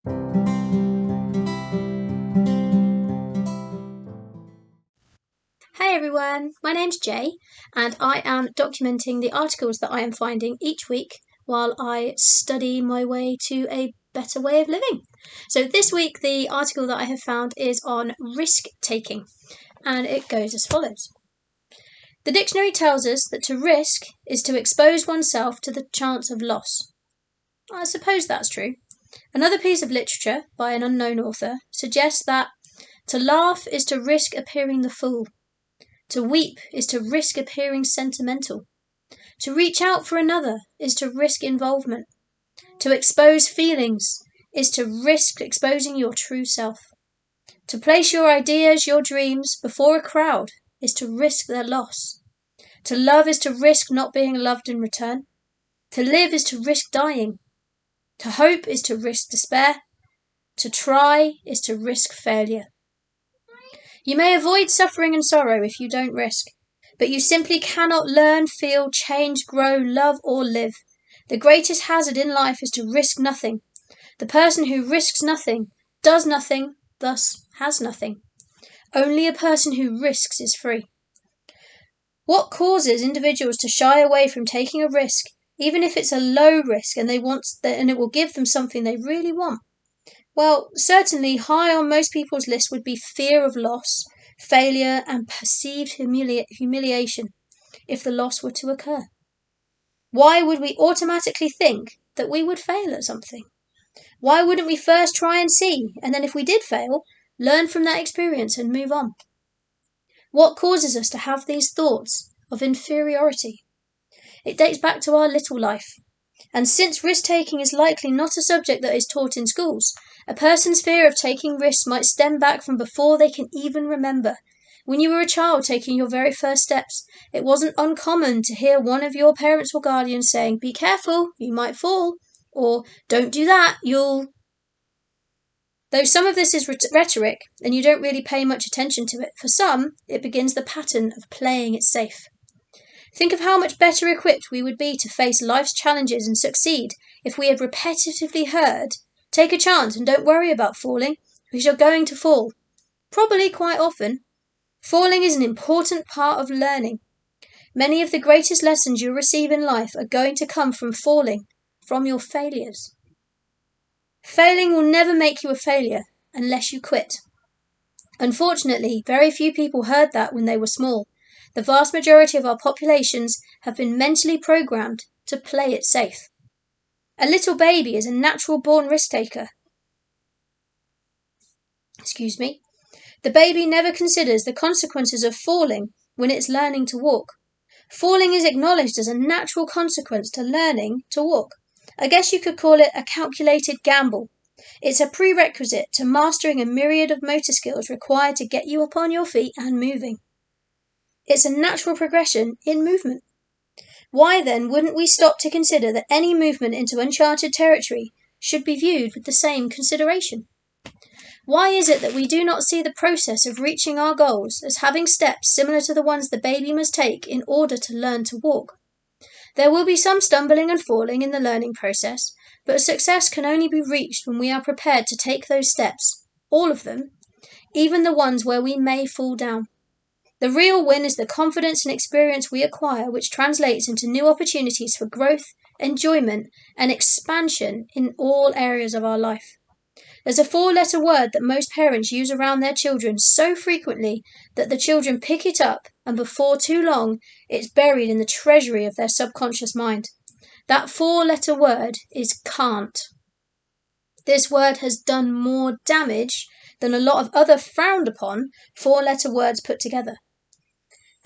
Hey everyone, my name's Jay, and I am documenting the articles that I am finding each week while I study my way to a better way of living. So this week, the article that I have found is on risk taking, and it goes as follows. The dictionary tells us that to risk is to expose oneself to the chance of loss. I suppose that's true. Another piece of literature by an unknown author suggests that to laugh is to risk appearing the fool. To weep is to risk appearing sentimental. To reach out for another is to risk involvement. To expose feelings is to risk exposing your true self. To place your ideas, your dreams, before a crowd is to risk their loss. To love is to risk not being loved in return. To live is to risk dying. To hope is to risk despair. To try is to risk failure. You may avoid suffering and sorrow if you don't risk, but you simply cannot learn, feel, change, grow, love, or live. The greatest hazard in life is to risk nothing. The person who risks nothing, does nothing, thus has nothing. Only a person who risks is free. What causes individuals to shy away from taking a risk, even if it's a low risk and it will give them something they really want? Well, certainly high on most people's list would be fear of loss, failure, and perceived humiliation if the loss were to occur. Why would we automatically think that we would fail at something? Why wouldn't we first try and see, and then if we did fail, learn from that experience and move on? What causes us to have these thoughts of inferiority? It dates back to our little life. And since risk-taking is likely not a subject that is taught in schools, a person's fear of taking risks might stem back from before they can even remember. When you were a child taking your very first steps, it wasn't uncommon to hear one of your parents or guardians saying, "Be careful, you might fall," or "Don't do that, you'll..." Though some of this is rhetoric, and you don't really pay much attention to it, for some, it begins the pattern of playing it safe. Think of how much better equipped we would be to face life's challenges and succeed if we had repetitively heard, "Take a chance and don't worry about falling, because you're going to fall." Probably quite often. Falling is an important part of learning. Many of the greatest lessons you'll receive in life are going to come from falling, from your failures. Failing will never make you a failure unless you quit. Unfortunately, very few people heard that when they were small. The vast majority of our populations have been mentally programmed to play it safe. A little baby is a natural-born risk-taker. The baby never considers the consequences of falling when it's learning to walk. Falling is acknowledged as a natural consequence to learning to walk. I guess you could call it a calculated gamble. It's a prerequisite to mastering a myriad of motor skills required to get you up on your feet and moving. It's a natural progression in movement. Why then wouldn't we stop to consider that any movement into uncharted territory should be viewed with the same consideration? Why is it that we do not see the process of reaching our goals as having steps similar to the ones the baby must take in order to learn to walk? There will be some stumbling and falling in the learning process, but success can only be reached when we are prepared to take those steps, all of them, even the ones where we may fall down. The real win is the confidence and experience we acquire, which translates into new opportunities for growth, enjoyment, and expansion in all areas of our life. There's a 4-letter word that most parents use around their children so frequently that the children pick it up, and before too long, it's buried in the treasury of their subconscious mind. That 4-letter word is can't. This word has done more damage than a lot of other frowned upon 4-letter words put together.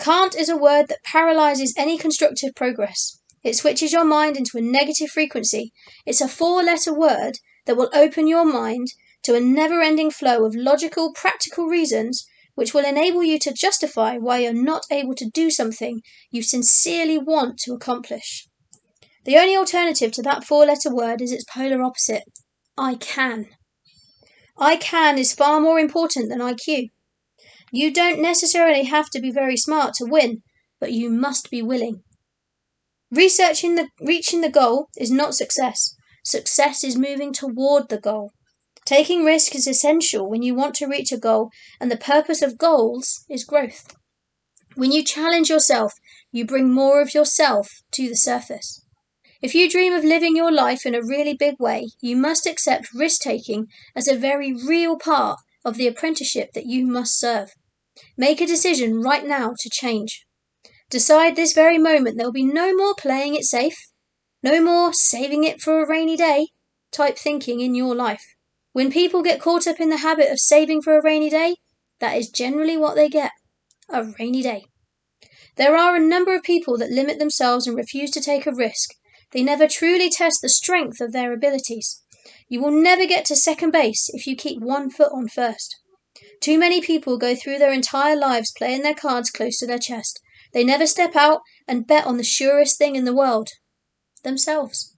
Can't is a word that paralyzes any constructive progress. It switches your mind into a negative frequency. It's a 4-letter word that will open your mind to a never-ending flow of logical, practical reasons which will enable you to justify why you're not able to do something you sincerely want to accomplish. The only alternative to that 4-letter word is its polar opposite, I can. I can is far more important than IQ. You don't necessarily have to be very smart to win, but you must be willing. Reaching the goal is not success. Success is moving toward the goal. Taking risk is essential when you want to reach a goal, and the purpose of goals is growth. When you challenge yourself, you bring more of yourself to the surface. If you dream of living your life in a really big way, you must accept risk-taking as a very real part of the apprenticeship that you must serve. Make a decision right now to change. Decide this very moment there will be no more playing it safe, no more saving it for a rainy day type thinking in your life. When people get caught up in the habit of saving for a rainy day, that is generally what they get, a rainy day. There are a number of people that limit themselves and refuse to take a risk. They never truly test the strength of their abilities. You will never get to second base if you keep one foot on first. Too many people go through their entire lives playing their cards close to their chest. They never step out and bet on the surest thing in the world, themselves.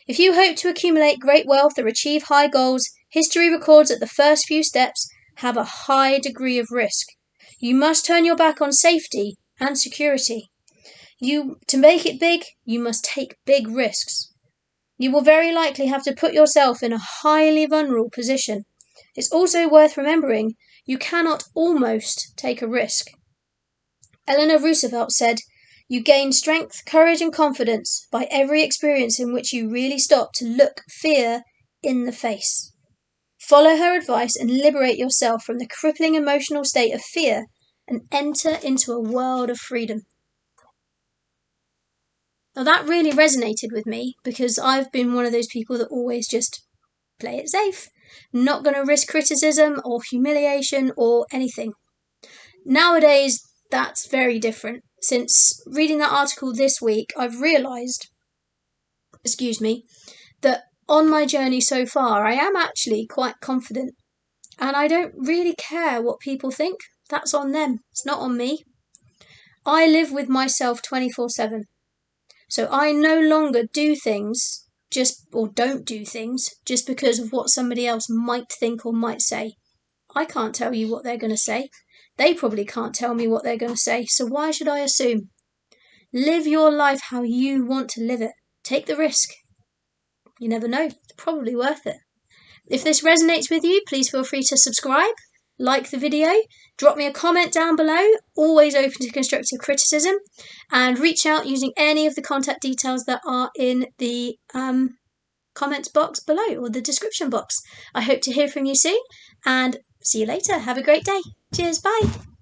If you hope to accumulate great wealth or achieve high goals, history records that the first few steps have a high degree of risk. You must turn your back on safety and security. To make it big, you must take big risks. You will very likely have to put yourself in a highly vulnerable position. It's also worth remembering you cannot almost take a risk. Eleanor Roosevelt said, "You gain strength, courage and confidence by every experience in which you really stop to look fear in the face." Follow her advice and liberate yourself from the crippling emotional state of fear and enter into a world of freedom. Now that really resonated with me because I've been one of those people that always just play it safe, not going to risk criticism or humiliation or anything. Nowadays, that's very different. Since reading that article this week, I've realised, that on my journey so far, I am actually quite confident. And I don't really care what people think. That's on them. It's not on me. I live with myself 24/7. So I no longer do things don't do things just because of what somebody else might think or might say. I can't tell you what they're going to say. They probably can't tell me what they're going to say. So why should I assume? Live your life how you want to live it. Take the risk. You never know. It's probably worth it. If this resonates with you, please feel free to subscribe, like the video, drop me a comment down below, always open to constructive criticism, and reach out using any of the contact details that are in the comments box below or the description box. I hope to hear from you soon and see you later. Have a great day. Cheers. Bye.